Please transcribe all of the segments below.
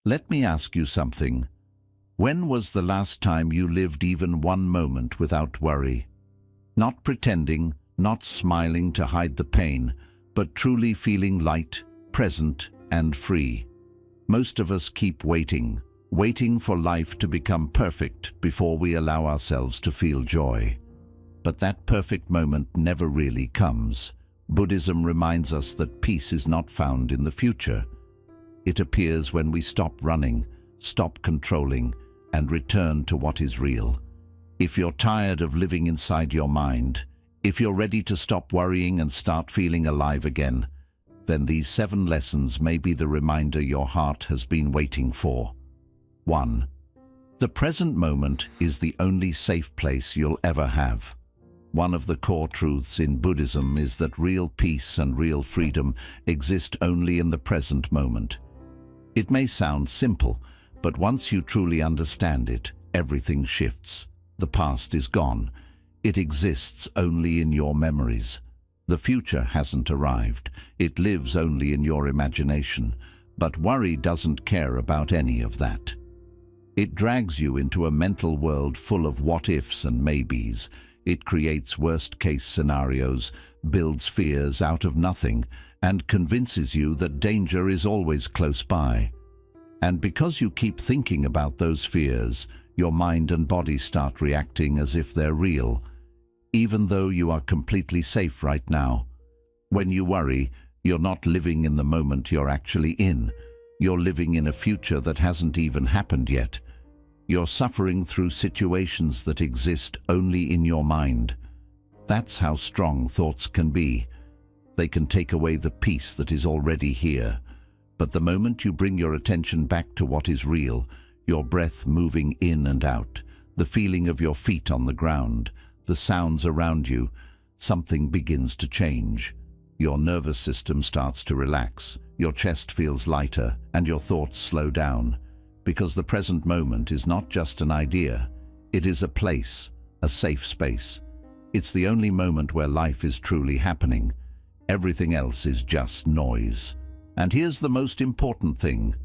Let me ask you something. When was the last time you lived even one moment without worry? Not pretending, not smiling to hide the pain, but truly feeling light, present, and free. Most of us keep waiting for life to become perfect before we allow ourselves to feel joy. But that perfect moment never really comes. Buddhism reminds us that peace is not found in the future. It appears when we stop running, stop controlling, and return to what is real. If you're tired of living inside your mind, if you're ready to stop worrying and start feeling alive again, then these 7 lessons may be the reminder your heart has been waiting for. 1. The present moment is the only safe place you'll ever have. One of the core truths in Buddhism is that real peace and real freedom exist only in the present moment. It may sound simple, but once you truly understand it, everything shifts. The past is gone. It exists only in your memories. The future hasn't arrived. It lives only in your imagination. But worry doesn't care about any of that. It drags you into a mental world full of what-ifs and maybes. It creates worst-case scenarios, builds fears out of nothing, and convinces you that danger is always close by. And because you keep thinking about those fears, your mind and body start reacting as if they're real, even though you are completely safe right now. When you worry, you're not living in the moment you're actually in. You're living in a future that hasn't even happened yet. You're suffering through situations that exist only in your mind. That's how strong thoughts can be. They can take away the peace that is already here. But the moment you bring your attention back to what is real, your breath moving in and out, the feeling of your feet on the ground, the sounds around you, something begins to change. Your nervous system starts to relax, your chest feels lighter, and your thoughts slow down. Because the present moment is not just an idea, it is a place, a safe space. It's the only moment where life is truly happening. Everything else is just noise. And here's the most important thing.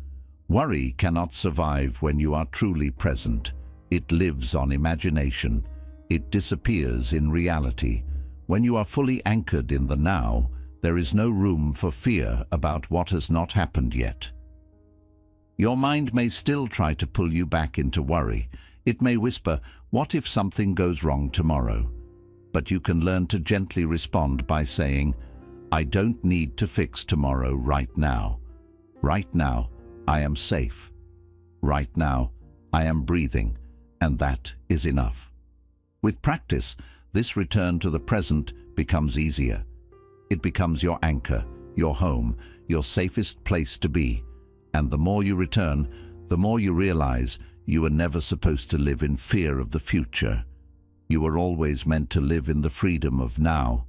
Worry cannot survive when you are truly present. It lives on imagination. It disappears in reality. When you are fully anchored in the now, there is no room for fear about what has not happened yet. Your mind may still try to pull you back into worry. It may whisper, "What if something goes wrong tomorrow?" But you can learn to gently respond by saying, "I don't need to fix tomorrow right now. Right now, I am safe. Right now, I am breathing, and that is enough." With practice, this return to the present becomes easier. It becomes your anchor, your home, your safest place to be. And the more you return, the more you realize you were never supposed to live in fear of the future. You were always meant to live in the freedom of now.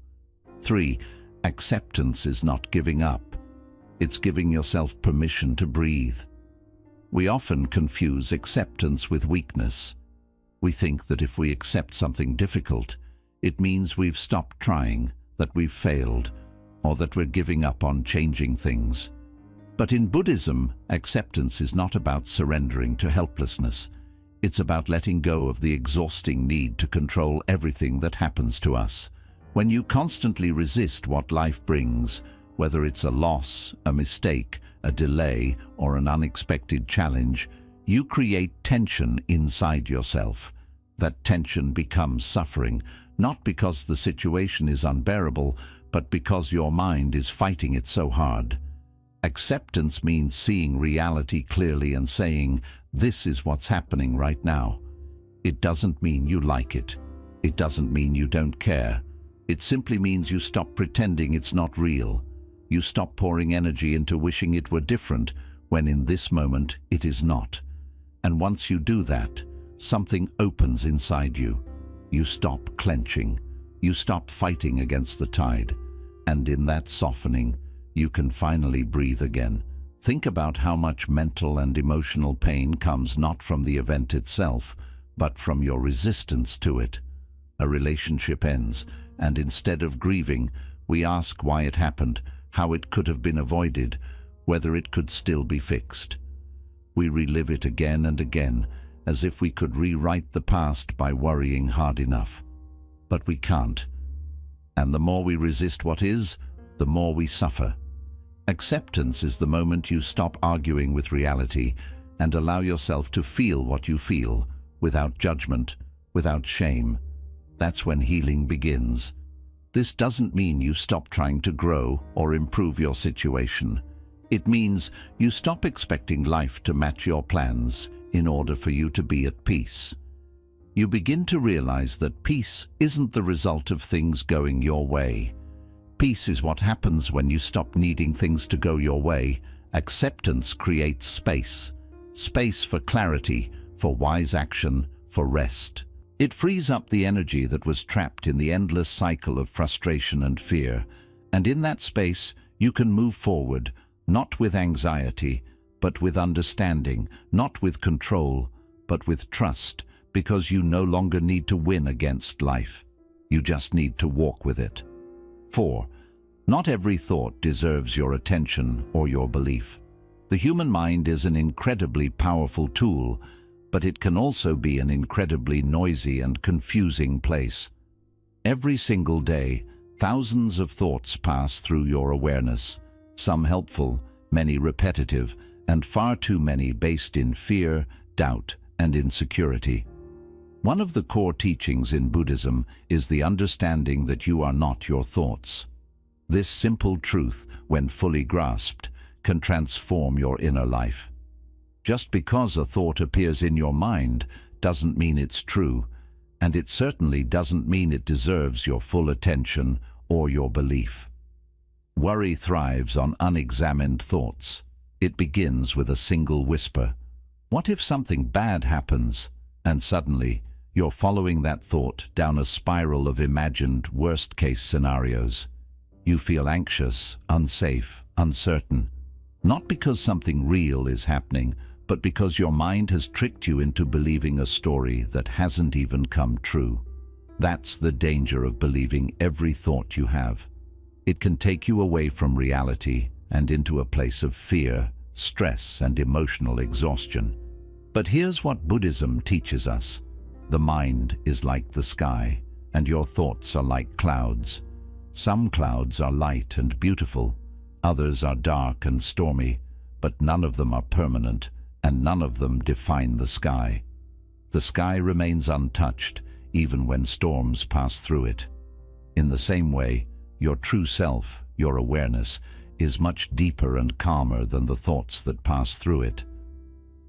3. Acceptance is not giving up. It's giving yourself permission to breathe. We often confuse acceptance with weakness. We think that if we accept something difficult, it means we've stopped trying, that we've failed, or that we're giving up on changing things. But in Buddhism, acceptance is not about surrendering to helplessness. It's about letting go of the exhausting need to control everything that happens to us. When you constantly resist what life brings, whether it's a loss, a mistake, a delay, or an unexpected challenge, you create tension inside yourself. That tension becomes suffering, not because the situation is unbearable, but because your mind is fighting it so hard. Acceptance means seeing reality clearly and saying, "This is what's happening right now." It doesn't mean you like it. It doesn't mean you don't care. It simply means you stop pretending it's not real. You stop pouring energy into wishing it were different when in this moment it is not. And once you do that, something opens inside you. You stop clenching. You stop fighting against the tide. And in that softening, you can finally breathe again. Think about how much mental and emotional pain comes not from the event itself, but from your resistance to it. A relationship ends, and instead of grieving, we ask why it happened, how it could have been avoided, whether it could still be fixed. We relive it again and again, as if we could rewrite the past by worrying hard enough. But we can't. And the more we resist what is, the more we suffer. Acceptance is the moment you stop arguing with reality and allow yourself to feel what you feel, without judgment, without shame. That's when healing begins. This doesn't mean you stop trying to grow or improve your situation. It means you stop expecting life to match your plans in order for you to be at peace. You begin to realize that peace isn't the result of things going your way. Peace is what happens when you stop needing things to go your way. Acceptance creates space. Space for clarity, for wise action, for rest. It frees up the energy that was trapped in the endless cycle of frustration and fear, and in that space you can move forward, not with anxiety, but with understanding, not with control, but with trust, because you no longer need to win against life. You just need to walk with it. 4. Not every thought deserves your attention or your belief. The human mind is an incredibly powerful tool, but it can also be an incredibly noisy and confusing place. Every single day, thousands of thoughts pass through your awareness, some helpful, many repetitive, and far too many based in fear, doubt, and insecurity. One of the core teachings in Buddhism is the understanding that you are not your thoughts. This simple truth, when fully grasped, can transform your inner life. Just because a thought appears in your mind doesn't mean it's true, and it certainly doesn't mean it deserves your full attention or your belief. Worry thrives on unexamined thoughts. It begins with a single whisper. What if something bad happens? And suddenly, you're following that thought down a spiral of imagined worst-case scenarios. You feel anxious, unsafe, uncertain. Not because something real is happening, but because your mind has tricked you into believing a story that hasn't even come true. That's the danger of believing every thought you have. It can take you away from reality and into a place of fear, stress, and emotional exhaustion. But here's what Buddhism teaches us. The mind is like the sky, and your thoughts are like clouds. Some clouds are light and beautiful, others are dark and stormy, but none of them are permanent, and none of them define the sky. The sky remains untouched, even when storms pass through it. In the same way, your true self, your awareness, is much deeper and calmer than the thoughts that pass through it.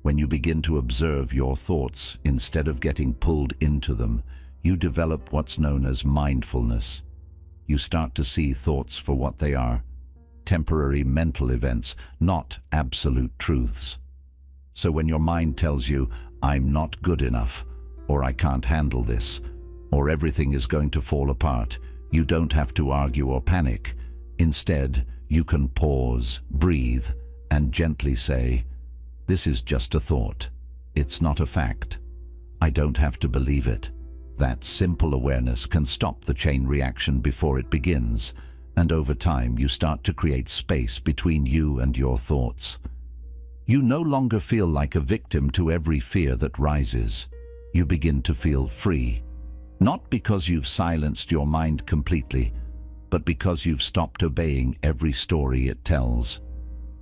When you begin to observe your thoughts instead of getting pulled into them, you develop what's known as mindfulness. You start to see thoughts for what they are, temporary mental events, not absolute truths. So when your mind tells you, "I'm not good enough," or "I can't handle this," or "everything is going to fall apart," you don't have to argue or panic. Instead, you can pause, breathe, and gently say, "This is just a thought. It's not a fact. I don't have to believe it." That simple awareness can stop the chain reaction before it begins, and over time you start to create space between you and your thoughts. You no longer feel like a victim to every fear that rises. You begin to feel free, not because you've silenced your mind completely, but because you've stopped obeying every story it tells.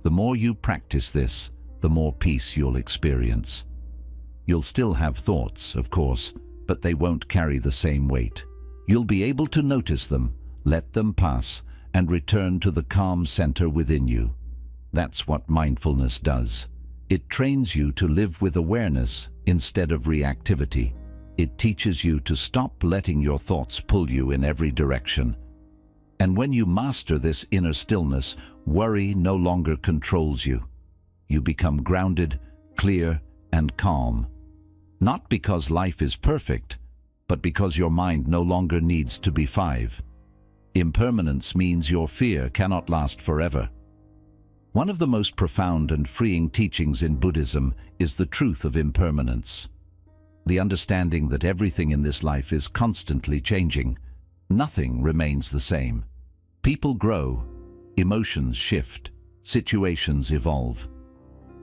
The more you practice this, the more peace you'll experience. You'll still have thoughts, of course, but they won't carry the same weight. You'll be able to notice them, let them pass, and return to the calm center within you. That's what mindfulness does. It trains you to live with awareness instead of reactivity. It teaches you to stop letting your thoughts pull you in every direction. And when you master this inner stillness, worry no longer controls you. You become grounded, clear, and calm. Not because life is perfect, but because your mind no longer needs to be 5. Impermanence means your fear cannot last forever. One of the most profound and freeing teachings in Buddhism is the truth of impermanence. The understanding that everything in this life is constantly changing. Nothing remains the same. People grow, emotions shift, situations evolve.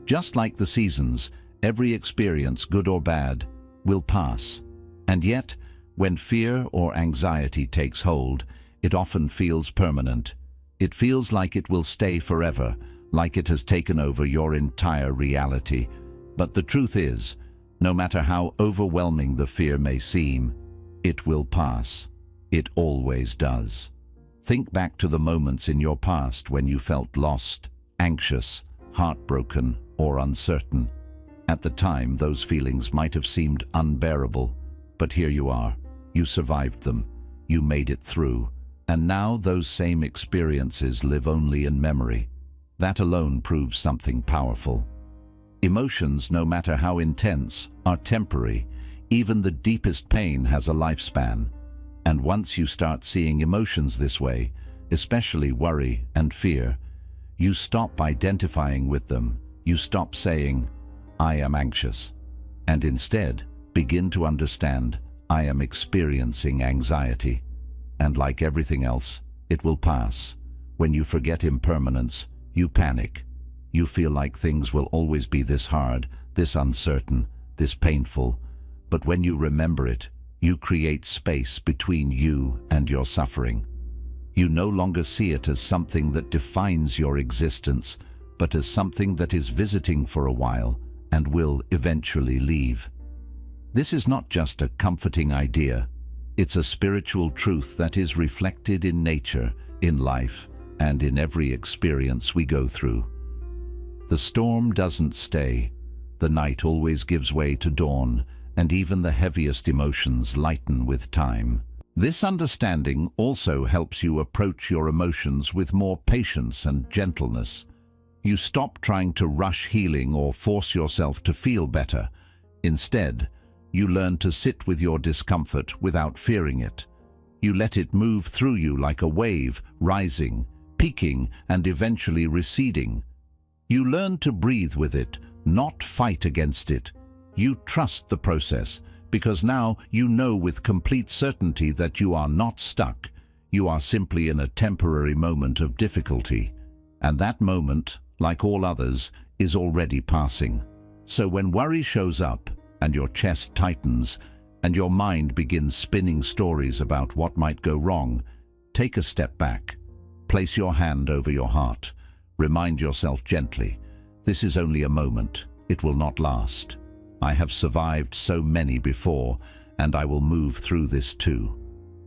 Just like the seasons, every experience, good or bad, will pass. And yet, when fear or anxiety takes hold, it often feels permanent. It feels like it will stay forever, like it has taken over your entire reality. But the truth is, no matter how overwhelming the fear may seem, it will pass. It always does. Think back to the moments in your past when you felt lost, anxious, heartbroken, or uncertain. At the time, those feelings might have seemed unbearable, but here you are. You survived them. You made it through. And now those same experiences live only in memory. That alone proves something powerful. Emotions, no matter how intense, are temporary. Even the deepest pain has a lifespan. And once you start seeing emotions this way, especially worry and fear, you stop identifying with them. You stop saying, "I am anxious," and instead begin to understand, "I am experiencing anxiety." And like everything else, it will pass. When you forget impermanence, you panic. You feel like things will always be this hard, this uncertain, this painful. But when you remember it, you create space between you and your suffering. You no longer see it as something that defines your existence, but as something that is visiting for a while and will eventually leave. This is not just a comforting idea. It's a spiritual truth that is reflected in nature, in life, and in every experience we go through. The storm doesn't stay. The night always gives way to dawn, and even the heaviest emotions lighten with time. This understanding also helps you approach your emotions with more patience and gentleness. You stop trying to rush healing or force yourself to feel better. Instead, you learn to sit with your discomfort without fearing it. You let it move through you like a wave, rising, peaking, and eventually receding. You learn to breathe with it, not fight against it. You trust the process, because now you know with complete certainty that you are not stuck. You are simply in a temporary moment of difficulty. And that moment, like all others, is already passing. So when worry shows up, and your chest tightens, and your mind begins spinning stories about what might go wrong, take a step back. Place your hand over your heart. Remind yourself gently, this is only a moment. It will not last. I have survived so many before, and I will move through this too.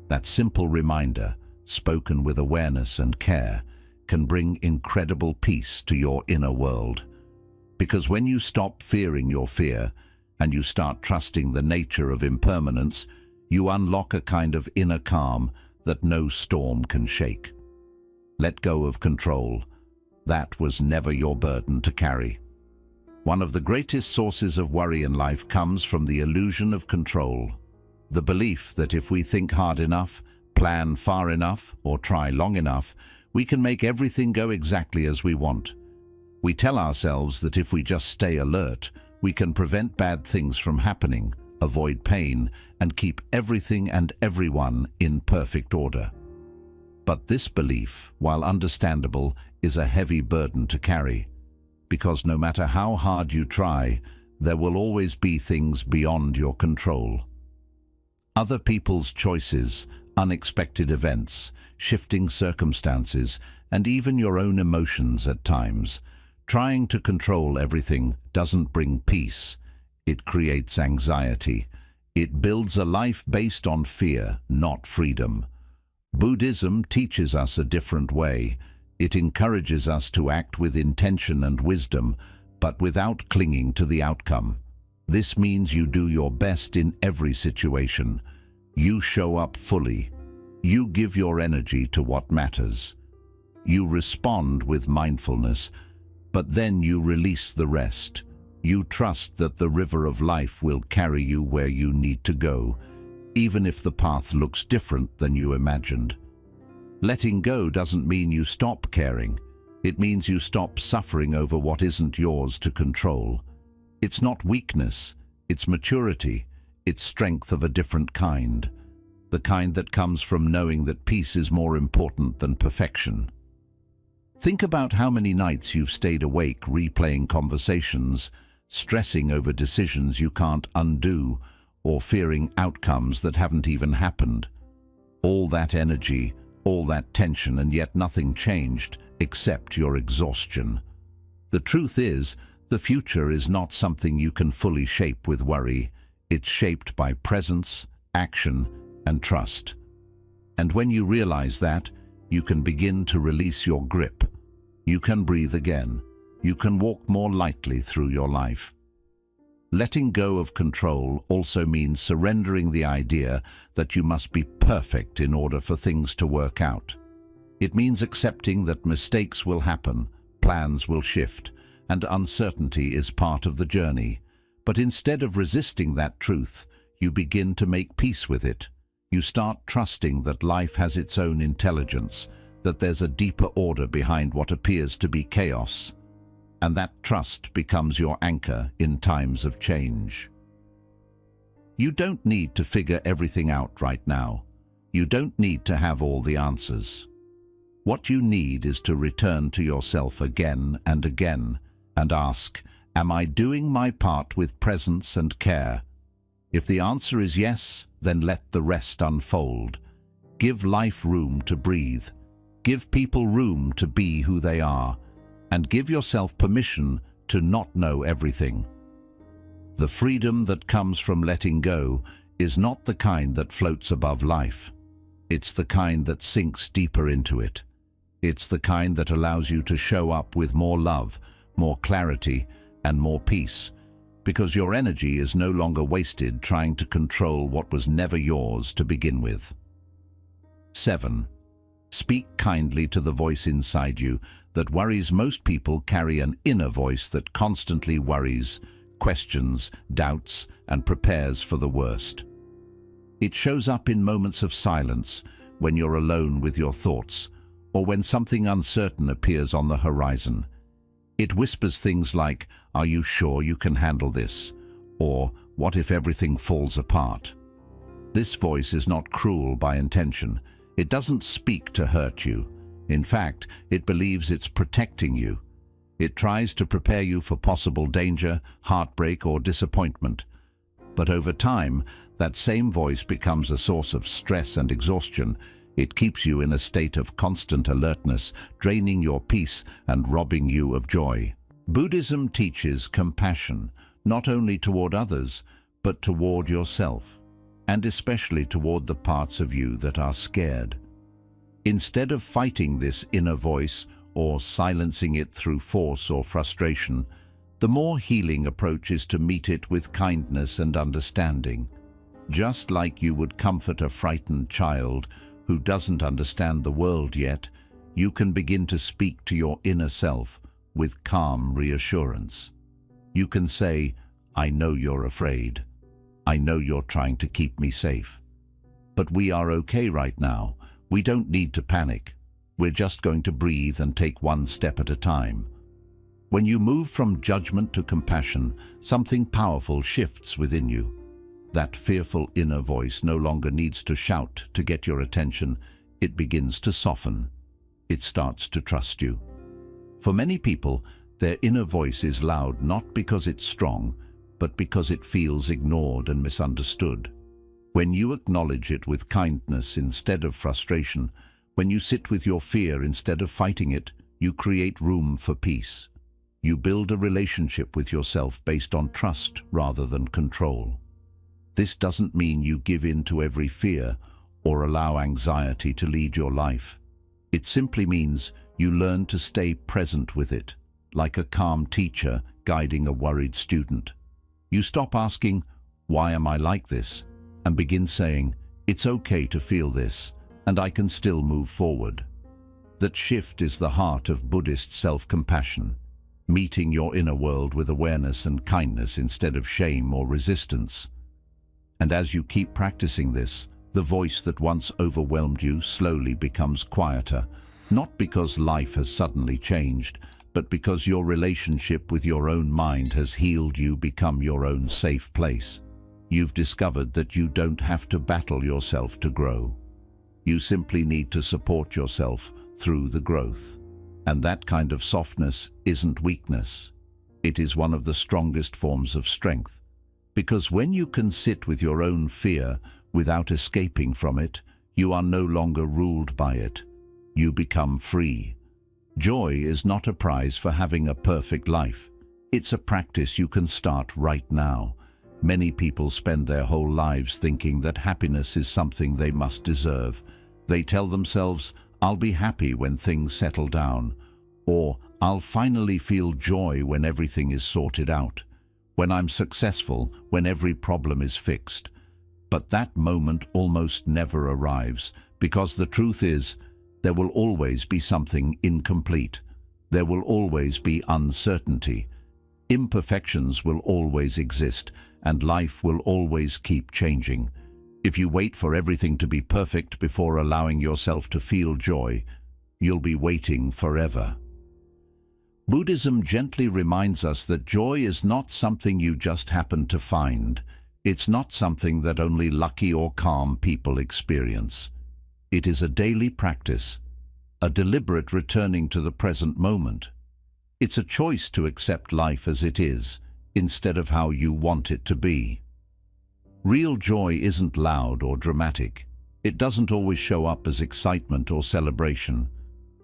That simple reminder, spoken with awareness and care, can bring incredible peace to your inner world. Because when you stop fearing your fear, and you start trusting the nature of impermanence, you unlock a kind of inner calm that no storm can shake. Let go of control. That was never your burden to carry. One of the greatest sources of worry in life comes from the illusion of control. The belief that if we think hard enough, plan far enough, or try long enough, we can make everything go exactly as we want. We tell ourselves that if we just stay alert, we can prevent bad things from happening, avoid pain, and keep everything and everyone in perfect order. But this belief, while understandable, is a heavy burden to carry, because no matter how hard you try, there will always be things beyond your control. Other people's choices, unexpected events, shifting circumstances, and even your own emotions at times. Trying to control everything doesn't bring peace. It creates anxiety. It builds a life based on fear, not freedom. Buddhism teaches us a different way. It encourages us to act with intention and wisdom, but without clinging to the outcome. This means you do your best in every situation. You show up fully. You give your energy to what matters. You respond with mindfulness, but then you release the rest. You trust that the river of life will carry you where you need to go, even if the path looks different than you imagined. Letting go doesn't mean you stop caring. It means you stop suffering over what isn't yours to control. It's not weakness, it's maturity, it's strength of a different kind. The kind that comes from knowing that peace is more important than perfection. Think about how many nights you've stayed awake replaying conversations, stressing over decisions you can't undo, or fearing outcomes that haven't even happened. All that energy, all that tension, and yet nothing changed except your exhaustion. The truth is, the future is not something you can fully shape with worry. It's shaped by presence, action, and trust. And when you realize that, you can begin to release your grip. You can breathe again. You can walk more lightly through your life. Letting go of control also means surrendering the idea that you must be perfect in order for things to work out. It means accepting that mistakes will happen, plans will shift, and uncertainty is part of the journey. But instead of resisting that truth, you begin to make peace with it. You start trusting that life has its own intelligence, that there's a deeper order behind what appears to be chaos. And that trust becomes your anchor in times of change. You don't need to figure everything out right now. You don't need to have all the answers. What you need is to return to yourself again and again and ask, am I doing my part with presence and care? If the answer is yes, then let the rest unfold. Give life room to breathe. Give people room to be who they are. And give yourself permission to not know everything. The freedom that comes from letting go is not the kind that floats above life. It's the kind that sinks deeper into it. It's the kind that allows you to show up with more love, more clarity, and more peace, because your energy is no longer wasted trying to control what was never yours to begin with. 7. Speak kindly to the voice inside you that worries. Most people carry an inner voice that constantly worries, questions, doubts, and prepares for the worst. It shows up in moments of silence, when you're alone with your thoughts, or when something uncertain appears on the horizon. It whispers things like, "Are you sure you can handle this?" Or, "What if everything falls apart?" This voice is not cruel by intention. It doesn't speak to hurt you. In fact, it believes it's protecting you. It tries to prepare you for possible danger, heartbreak, or disappointment. But over time, that same voice becomes a source of stress and exhaustion. It keeps you in a state of constant alertness, draining your peace and robbing you of joy. Buddhism teaches compassion, not only toward others, but toward yourself, and especially toward the parts of you that are scared. Instead of fighting this inner voice or silencing it through force or frustration, the more healing approach is to meet it with kindness and understanding. Just like you would comfort a frightened child who doesn't understand the world yet, you can begin to speak to your inner self with calm reassurance. You can say, "I know you're afraid. I know you're trying to keep me safe. But we are okay right now. We don't need to panic. We're just going to breathe and take one step at a time." When you move from judgment to compassion, something powerful shifts within you. That fearful inner voice no longer needs to shout to get your attention. It begins to soften. It starts to trust you. For many people, their inner voice is loud not because it's strong, but because it feels ignored and misunderstood. When you acknowledge it with kindness instead of frustration, when you sit with your fear instead of fighting it, you create room for peace. You build a relationship with yourself based on trust rather than control. This doesn't mean you give in to every fear or allow anxiety to lead your life. It simply means you learn to stay present with it, like a calm teacher guiding a worried student. You stop asking, "Why am I like this?" and begin saying, "It's okay to feel this, and I can still move forward." That shift is the heart of Buddhist self-compassion, meeting your inner world with awareness and kindness instead of shame or resistance. And as you keep practicing this, the voice that once overwhelmed you slowly becomes quieter, not because life has suddenly changed, but because your relationship with your own mind has healed you, become your own safe place. You've discovered that you don't have to battle yourself to grow. You simply need to support yourself through the growth. And that kind of softness isn't weakness. It is one of the strongest forms of strength. Because when you can sit with your own fear without escaping from it, you are no longer ruled by it. You become free. Joy is not a prize for having a perfect life. It's a practice you can start right now. Many people spend their whole lives thinking that happiness is something they must deserve. They tell themselves, "I'll be happy when things settle down," or "I'll finally feel joy when everything is sorted out, when I'm successful, when every problem is fixed." But that moment almost never arrives, because the truth is, there will always be something incomplete. There will always be uncertainty. Imperfections will always exist, and life will always keep changing. If you wait for everything to be perfect before allowing yourself to feel joy, you'll be waiting forever. Buddhism gently reminds us that joy is not something you just happen to find. It's not something that only lucky or calm people experience. It is a daily practice, a deliberate returning to the present moment. It's a choice to accept life as it is, instead of how you want it to be. Real joy isn't loud or dramatic. It doesn't always show up as excitement or celebration.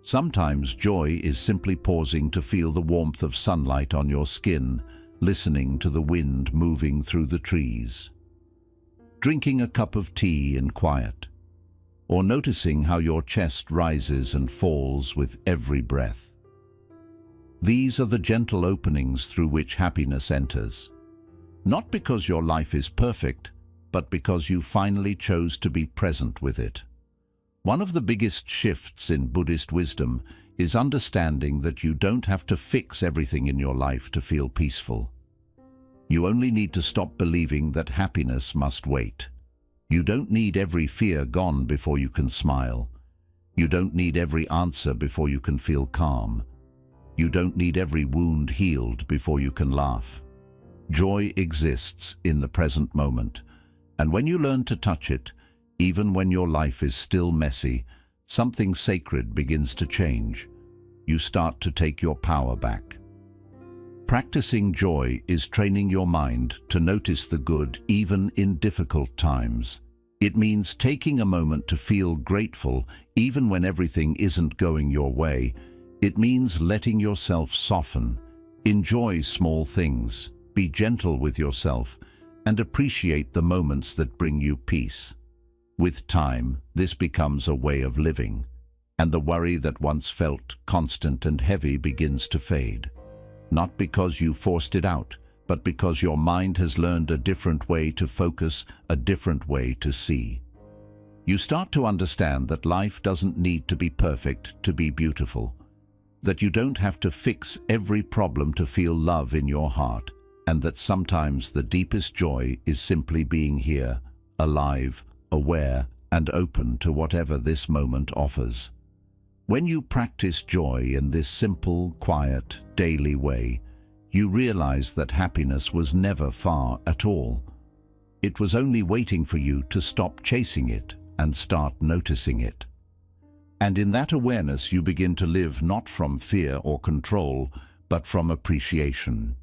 Sometimes joy is simply pausing to feel the warmth of sunlight on your skin, listening to the wind moving through the trees, drinking a cup of tea in quiet, or noticing how your chest rises and falls with every breath. These are the gentle openings through which happiness enters. Not because your life is perfect, but because you finally chose to be present with it. One of the biggest shifts in Buddhist wisdom is understanding that you don't have to fix everything in your life to feel peaceful. You only need to stop believing that happiness must wait. You don't need every fear gone before you can smile. You don't need every answer before you can feel calm. You don't need every wound healed before you can laugh. Joy exists in the present moment, and when you learn to touch it, even when your life is still messy, something sacred begins to change. You start to take your power back. Practicing joy is training your mind to notice the good even in difficult times. It means taking a moment to feel grateful even when everything isn't going your way. It means letting yourself soften, enjoy small things, be gentle with yourself, and appreciate the moments that bring you peace. With time, this becomes a way of living, and the worry that once felt constant and heavy begins to fade. Not because you forced it out, but because your mind has learned a different way to focus, a different way to see. You start to understand that life doesn't need to be perfect to be beautiful, that you don't have to fix every problem to feel love in your heart, and that sometimes the deepest joy is simply being here, alive, aware, and open to whatever this moment offers. When you practice joy in this simple, quiet, daily way, you realize that happiness was never far at all. It was only waiting for you to stop chasing it and start noticing it. And in that awareness you begin to live not from fear or control, but from appreciation.